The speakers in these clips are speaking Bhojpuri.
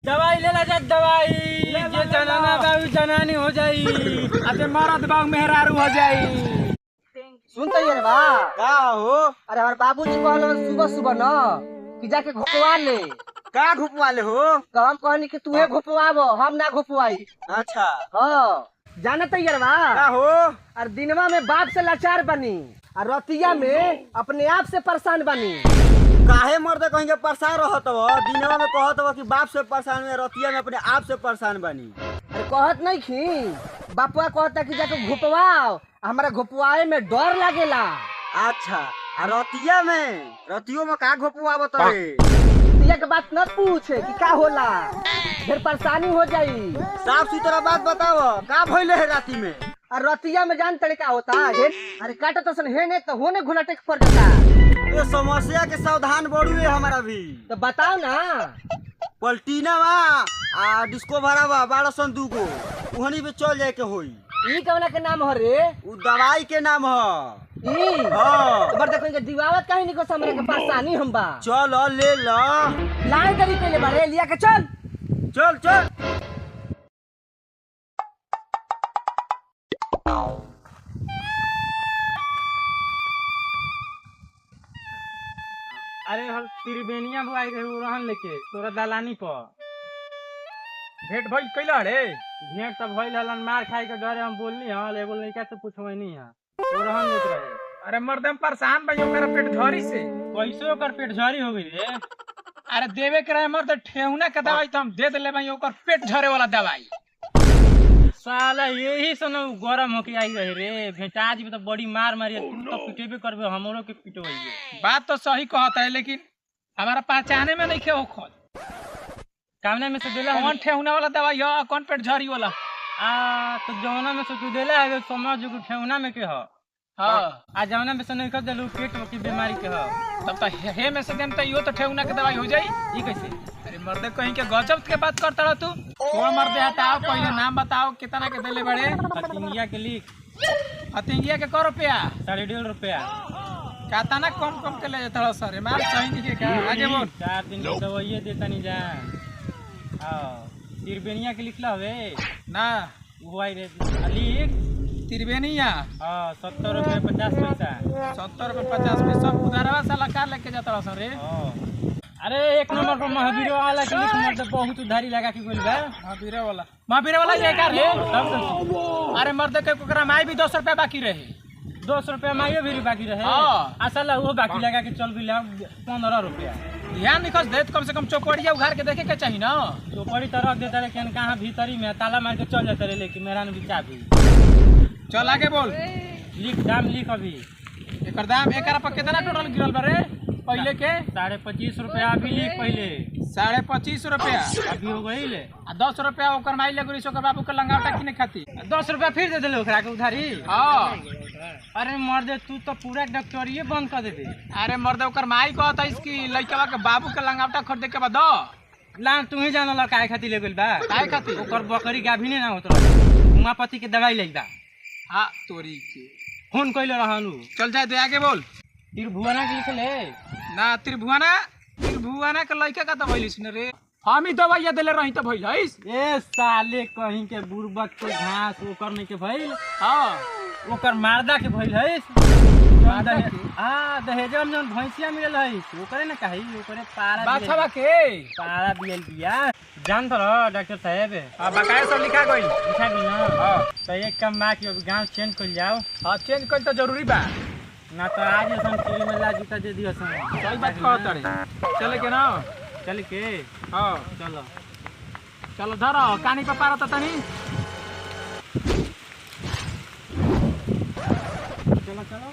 दवाई ले ला जा दवाई जे जनाना बाबू जनानी हो जाई अबे मरद बाबू मेहरारू हो जाई। सुनते रे बा का हो? अरे हमारे बाबूजी कहलो सुबह सुबह न कि जाके घोपवा ले। का घुपवा ले हो? तो हम कहनी कि तूहे घोपवाबो, हम ना घोपवाई। अच्छा हाँ जानत रे बा का हो? और दिनवा में बाप से लाचार बनी और रतिया में अपने आप से परेशान बनी। काहे मर्द कहीं के परेशान रहत हो? दिनवा में कहत हो कि बाप से परेशान में, रतिया में अपने आप से परेशान बनी। अरे कहत नहीं खी बापुआ कहता कि जाके घोपवाओ, हमारा घोपवाए में डर लागेला। अच्छा रतिया में, रतियो में का घुपवाब तरे? रतिया के बात न पूछे कि का होला, फिर परेशानी हो जाई। साफ सुथरा बात बताओ, का भइले है राती में? और रतिया में जान तरीका होता है, अरे काटा तो सन है नहीं तो होने घुलटे के पड़ जाता। ये समस्या के सावधान बड़ू है हमारा भी। तो बताओ ना। पलटीना आ डिस्को भरा बा 1202 को उहनी पे चल जाए के होई। ई कवना के नाम हो रे? उ दवाई के नाम ह। ई हां तो बरदा कोई दिवावत काहे निको हमरा के परेशानी हम बा। चल ले ल लाइन करी पहले बारे लिया के चल चल चल। अरे हम त्रिवेणिया बुआई रहे रहन लेके तोरा दलानी पर भेंट भइल कैला रे। भेंट तब भइल हलन, मार खाए के डरे हम बोलनी हल, एगो लड़का से पूछवनी है तो रहन लेत रहे। अरे मर्दम परेशान भाई ओकरा पेट झरी से। कैसे ओकर पेट झरी हो गई रे? अरे देवे के रहे मर्द ठेहुना के दवाई तो हम दे देले भाई, ओकर पेट झरे वाला दवाई। साला यही से न गरम होके आई रहे रे। भेंटा जी तो बड़ी मार मारी, तू तो पिटेबे करबे, हमरो के पिटवाइए। बात तो सही कहता है लेकिन हमारा पहचाने में नहीं खे खोल कामने में से देला कौन ठेहुना वाला दवाई है, कौन पेट झरी वाला। तो जौना में से तू देला है समझ जो ठेहुना में के ह। हाँ आ जौना में से नहीं कर देलू पेट की बीमारी के ह। तब तो हे में से देम तो यो तो ठेहुना के दवाई हो जाई। ई कैसे? अरे मर्द कहीं के गजब के बात करता रह तू। छोड़ मर्दे हटाओ, पहले नाम बताओ कितना के देले बड़े। हथिंगिया के लिख हथिंगिया के क रुपया? 1.5 रुपया। कहता ना कम कम के ले जाता रह सर, मार सही नहीं के आगे बोल। 4 दिन की दवाइये देता नहीं जा। त्रिवेणिया के लिखला हवे ना वो आई रे लिख त्रिवेणिया। 70 रुपये 50 पैसा। 70 रुपये 50 पैसा सब उधारवा साला कार लेके जाता रह सर रे। अरे एक नंबर पर महावीर वाला के लिख, मतलब बहुत उधारी लगा के बोल बा। महावीर वाला ये का रे? तब तो अरे मर्द के ओकरा माई भी 200 रुपया बाकी रहे। 200 रुपया माइयो भी बाकी रहे। हाँ। असल वो बाकी लगा के चल गया 15 रुपया। ध्यान निकस दे, कम से कम चौकड़िया उघार के देखे के चाहिए ना। तो बड़ी तरह देता लेकिन कहाँ भीतरी में ताला मार के चल जाता रहे, लेकिन मेरा भी चाबी। चल आगे बोल। लिख दाम लिख अभी। एकर दाम एकरा पर कितना टोटल गिरल बा रे पहले के? 25.5 रुपया अभी लिख पहले। 25.5 रुपया अभी हो गई ले। 10 रुपया ओकर माई ले गुरी ओकर बाबू के लंगावटा किने खाती। 10 रुपया फिर दे दिले ओकरा के उधारी। हाँ अरे मर्दे तू तो पूरा डॉक्टरिये बंद कर देबे। अरे मर्द ओकर माई कहता इसकी लइकवा के बाबू के लंगावटा खरीदे के बाद दो ला तू ही जानला काहे खातिर ले गेल बा। काहे खातिर? ओकर बकरी गाभिने ना होत रहे, उमापति के दवाई ले बा। हाँ तोरी के फोन कइले रहनु। चल जाए दे आगे बोल। त्रिभुवना के लिखले ना त्रिभुवना के लइका का दवाई लिसन रे। हम ही दवाइया देले रही तो भइल हइस। ए साले कहीं के बुरबक के घास ओकर नहीं के भइल। हां ओकर मारदा के भइल है। मारदा के दहेजवा में जौन भैंसिया मिलल है ओकरे ना कही, ओकरे पारा बाछवा के पारा दियल बिया। जान तर डॉक्टर साहब बकाया सब लिखा गइल। लिखा गइल ना। हां तो एक काम बा कि गांव चेंज कर जाओ। हां चेंज कर तो जरूरी बा ना, तो आज हम टीवी में ला जूता दे दियो सन। सही बात कहत रे। चले के ना? चल के हां चलो चलो धरो कानी पे पारा तनी। चलो चलो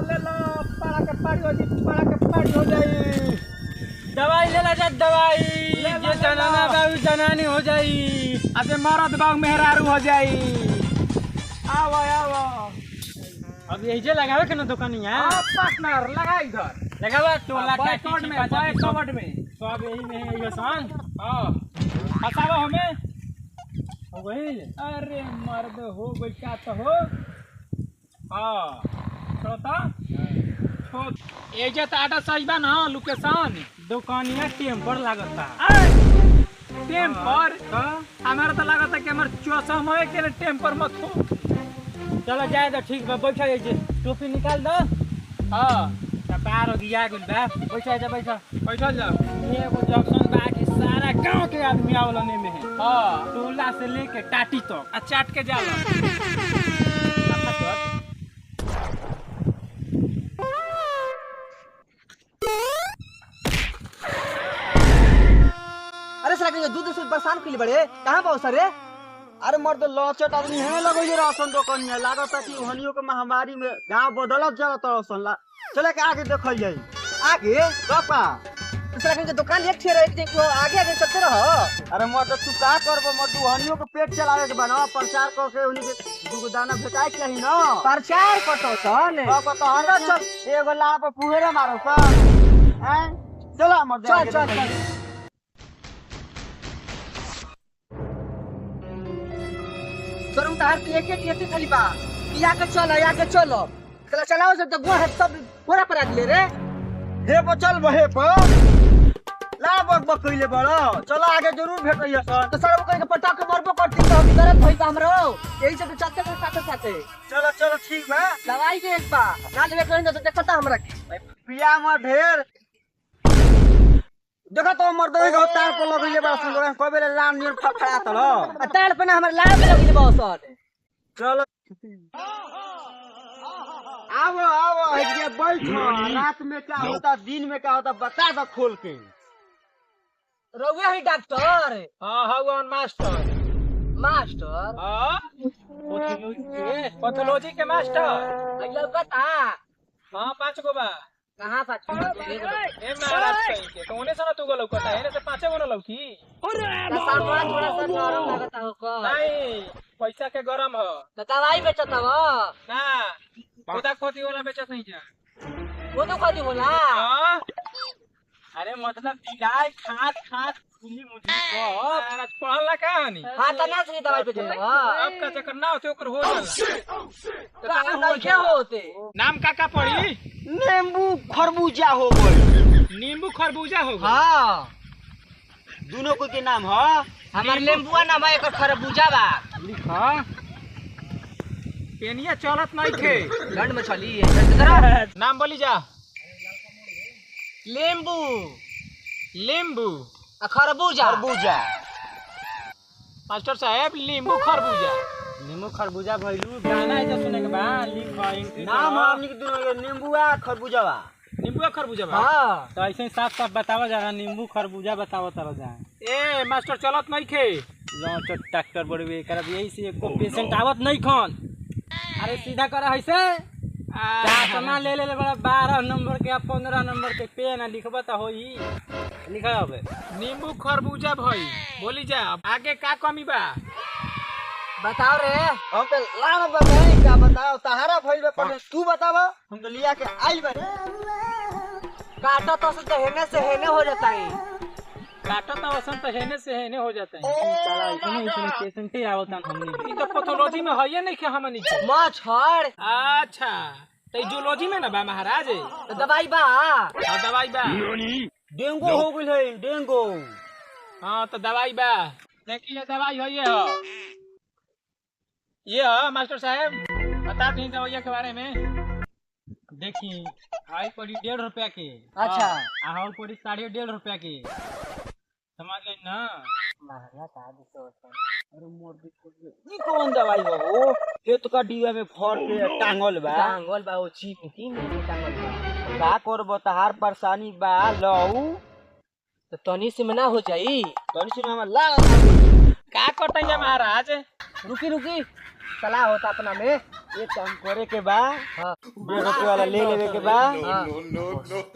ले लो पारा के पाड़ी हो जी, पारा के पाड़ी हो जाई। दवाई ले ला जा दवाई जे जनाना बाबू जनानी हो जाई अबे मरद बाबू मेहरारू हो जाई। आओ आओ अब यही जे लगावे के ना दुकानिया। पार्टनर लगा इधर लगावा टोला का कवर्ड में कवर्ड में सब यही में है ये सन। हां हसावा हमें हो गई। अरे मर्द हो गई क्या तो हो हाँ छोटा एजे टाटा सही बा ना लोकेशन दुकानिया टेम्पर लागता टेम्पर हमारा तो लागता कि हमार चौसम है के टेम्पर मत हो। चलो जाए तो ठीक बा बैठा जाइए टोपी निकाल दो हाँ कपार गिया गुल बा बैठा जा बैठा बैठल जा ये एगो जंक्शन बा कि सारा गांव के आदमी आवलने में है हाँ टोला से लेके टाटी तक आ चाट के जाला अरे सर दूध से परेशान के लिए बड़े कहाँ पाओ सर अरे मर्द लचट आदमी है लगो राशन दुकान में लागत कि हनियों के महामारी में गांव बदलत जात राशन ला चले के आगे देखल जाई आगे कपा सर दुकान एक ठे रहे तो आगे आगे चलते रहो। अरे मर्द तू का करबो मर्द हनियों के पेट चलावे के बना प्रचार करके उन्हीं के दुगो दाना भेटाए के ही ना प्रचार करतो सन कपा तो हरा चल एगो ला पे पुहेरे मारो सन हैं चला मर्द चल आगे चल देखल चल जाई। सर हम तार के एक एक खाली बा या के चलो चला चलाओ से तो गो है सब पूरा पर आदले रे हे पर चल बहे पर ला बक बक कइले बड़ो चलो आगे जरूर भेटइया सन तो सर वो कहीं पटा के मरबो करती तो हम दर्द भई हमरो यही से तो चलते के साथे साथे चलो चलो ठीक बा दवाई के एक बा ना लेवे कहीं तो देखता हमरा के पिया में ढेर देखा तो मर्द के तार पर लगइले बा सन कबे लाम नियर फखड़ा तलो ताड़ पे हमरा लाल पे लगले बा सर चलो आओ आओ ये बैठो रात में क्या होता दिन में क्या होता बता दो खोल के रउए ही डॉक्टर हाँ हाँ मास्टर मास्टर हाँ पैथोलॉजी के मास्टर अगला बता हाँ 5 गो बा कहां पाछ ए महाराज कहीं के तो उन्हें सुना तू गो लौकता है से 5 गो ना लौकी सामान थोड़ा सा नरम लगता हो को नहीं पैसा के गरम हो तो दवाई बेचत हो ना खुदा खोती वाला बेचत नहीं जा वो तो कदी बोला हाँ अरे मतलब पिटाई खात खात खुली मुझे को महाराज पढ़ला कहानी हां तना से दवाई बेचत हो अब का चक्कर ना होते ओकर हो जाला तो क्या होते नाम का पड़ी नींबू खरबूजा हो गई नींबू खरबूजा हो गया हां दोनों को के नाम है हमार लेम्बुआ नाम है एकर खरबूजा बा लिखा पेनिया चलत नहीं थे गंड में चली है नाम बोली जा लेम्बू नींबू खरबूजा खरबूजा मास्टर साहब नींबू खरबूजा नींबू खरबूजा भइलू गाना है जो सुने के बा लिख एंट्री नाम है हमनी के दोनों नींबू आ खरबूजा बा नींबू खरबूजा बा हां तो ऐसे ही साफ साफ बतावा जरा नींबू खरबूजा बतावा तरह जाए ए मास्टर चलत नहीं थे लौट डॉक्टर बड़वे कर यही से एको पेशेंट आवत नहीं खन अरे सीधा करा है से चश्मा ले ले बड़ा 12 नंबर के 15 नंबर के पेन लिखबा त होई लिखा होबे नींबू खरबूजा भाई बोली जा आगे का कमी बा बताओ रे हम पे लान बताई क्या बताओ तहारा भइल बा पहले तू बतावा हम तो लिया के आइल बा काटा तो से हेने हो जाता है काटा तो वसंत हेने से हेने हो जाते हैं साला इतने पेशेंट ही आवत हमनी ई तो पैथोलॉजी में है नहीं कि हमनी के मछड़ अच्छा तो जूलॉजी में ना बा महाराज तो दवाई बा हाँ दवाई बा डेंगू हो गइल है डेंगू हाँ तो दवाई बा देखिए दवाई है ये है मास्टर साहब बता दी दवाइया के बारे में देखी आई पड़ी 1.5 रुपया के अच्छा आ पड़ी 1.5 रुपया के समझ गई ना अरे मोर ई कौन दवाई हो ये तो का डिवा में फर के टांगल बा टांगल बा ओ चिपकी में टांगल बा का करबो तहार परेशानी बा लऊ तो तनी से में ना हो जाई तनी से हम ला का करते हैं महाराज रुकी रुकी सलाह होता अपना में ये काम करे के बा हां 1.5 रुपया वाला ले लेवे के बा हां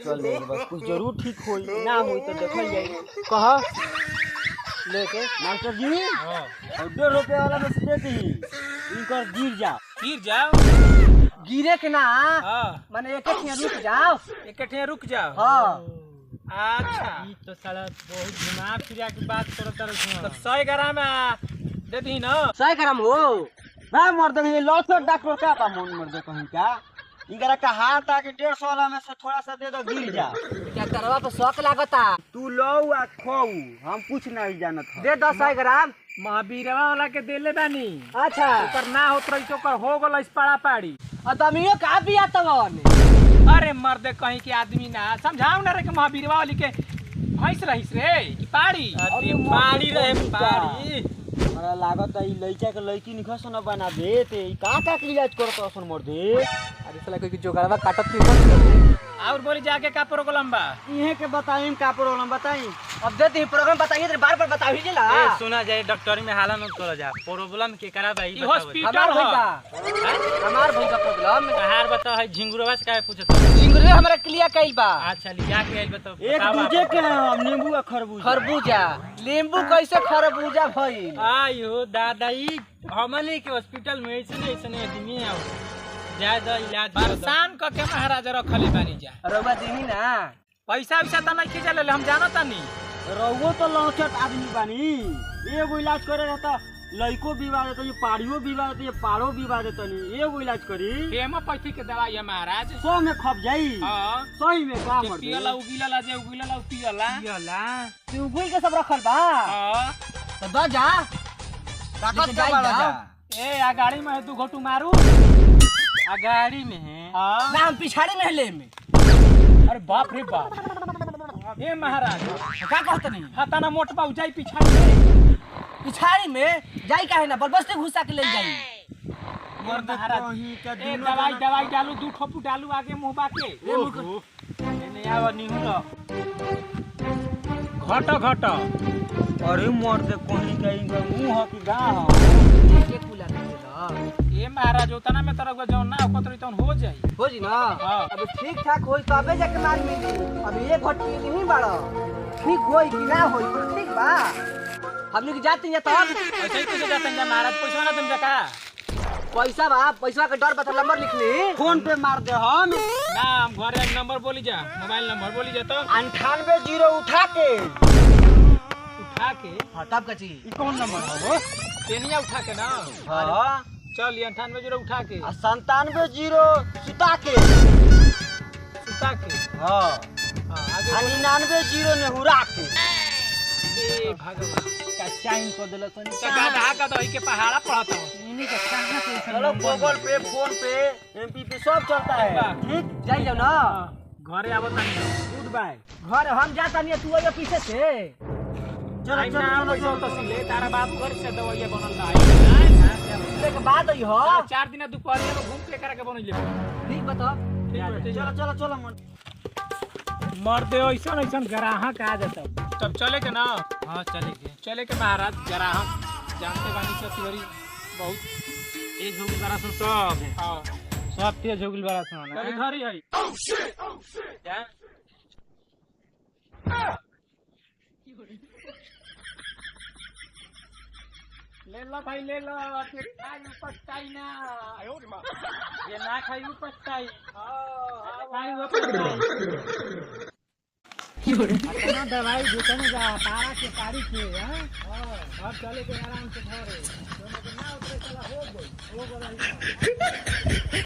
चल ले बस कुछ जरूर ठीक होई ना होई तो देखल जाई कह लेके मास्टर जी हाँ 1.5 रुपया वाला में से दी इनकर गिर जा गिर जाओ गिरे के ना हाँ माने एक ठिया रुक जाओ एक ठे रुक जाओ हां अच्छा ई तो साला बहुत घुमा फिरा के बात करत तो रह 100 ग्राम दे दी ना 100 ग्राम हो मैं मर्द ये लॉचट डॉक्टर क्या था मन मर्द कहीं क्या इनका का हाथ आके 150 वाला में से थोड़ा सा दे दो गिर जा क्या करवा पे शौक लागता। तू लो आ खाऊ हम कुछ नहीं जानत हन। दे 10 ग्राम। महावीरवा वाला के देले बानी अच्छा ओकर ना होत रही तो ओकर हो गल पड़ा पाड़ी। अदमियो का बिया तवन। अरे मर्दे कहीं के आदमी ना समझाओ ना रे के महावीरवा वाली के भैंस रहीस रे कि पाड़ी पाड़ी रहे पाड़ी। हमरा लागत है लइका के लइकी निखस न बना दे ते का के इलाज करत असन मर्दे। अरे साला कोई जोगड़वा काटत नहीं। और बोली जाके का प्रोग्राम बा इहे के बताई का प्रॉब्लम बताई। अब दे दी प्रोग्राम बताइए तो बार-बार बताई ही ना। ए सुना जाए डॉक्टर में हाला न तोला जा प्रॉब्लम के करा भाई ई हॉस्पिटल हमार हो भई का हमार भई का प्रॉब्लम। हार बता है झिंगुरवा से काहे पूछत। सिंगरे हमरा क्लियर कइल बा। अच्छा लिया के आइल बता एक दूजे के हैं हम नींबू आ खरबूजा। खरबूजा नींबू कैसे खरबूजा भइल। आयो दादाई हमनी के हॉस्पिटल में ऐसे आदमी आओ ज्यादा इलाज परेशान क के महाराजा रखले बानी जा। रउआ दीही ना। पैसा वैसा त नहीं खींचा ले हम जानत नहीं। रहुओ तो लौचट आदमी बानी एगो इलाज करे रहता लइको बीमार रहता ये पाड़ियो बीमार रहता ये पाड़ो बीमार रहता नहीं एगो इलाज करी हेमोपैथी के दवाई है महाराज। 100 में खप जाई। हां सही में का मर पियला उगिला जे उगिला पियला तू गुल के सब रखल बा। हां तो द जा। ताकत का बाड़ा जा। ए आ गाड़ी में दू घोटू मारू आ गाड़ी में है। हां ना हम पिछाड़ी में ले में। अरे बाप रे बाप ए महाराज का कहत नहीं। हाथाना मोट बाऊ जाई पिछाड़ी में। पिछाड़ी में जाई काहे ना बलबस्ती घुसा के ले जाई। मर्द महाराज कहीं का ए दिनो दवाई डालू दू ठोपू डालू आगे मुंह बाके नहीं आवा निहुरो घट अरे मर्द कहीं का इनका मुंह ह कि गां के कुला के ला। ए महाराज उतना में तरह का जौन ना ओकतरी तौन हो जाई। हो जी ना। हां अब ठीक ठाक होई तबे जाके मान मिली। अब ये घटकी नहीं बाड़ा। ठीक होई कि ना होई तो ठीक बा। हमनी के जाती है तब ऐसे ही कैसे जाते हैं महाराज पैसा ना तुम जका पैसा बा पैसा के डर बता नंबर लिख ली। फोन पे मार दे हम ना हम घर एक नंबर बोली जा मोबाइल नंबर बोली जा तो 98 उठा के हां तब कची ई कौन नंबर है वो तेनिया उठा के ना हां चल 98 उठा के आ 97 सुता के सुता के हां हां आगे आ 99 नेहुरा के ए भगवान का चाइन को देला तनी का गाधा का दही के पहाड़ा पड़ता हूं इन्हीं का कहां से चलो गूगल पे फोन पे एमपी पे सब चलता है ठीक जाई जाओ ना। घरे आवत नहीं गुड बाय घर हम जाता नहीं तू आइयो पीछे से। चलो आई ना चलो जो तो सिले तारा बाप घर से दवाई बनल है के बाद आई हो 4 दिन दोपहर में घूम के करा के बनइले ठीक बता। चलो चलो चलो मर्दे ऐसा ग्राहक आ जाता तब चले के ना। हाँ चले के महाराज ग्राहक जानते बानी सब तिवरी बहुत तेज हो गया सुन सब हाँ सब तेज हो गया सुन कभी घर ही है क्या ले लो भाई ले लो खाई उपस्ताई ना ये ना खाई पछताई खाई उपस्ताई अपना दवाई दुकान जा पारा के पारी के अब चले के आराम से घरे ना उतरे चला हो गई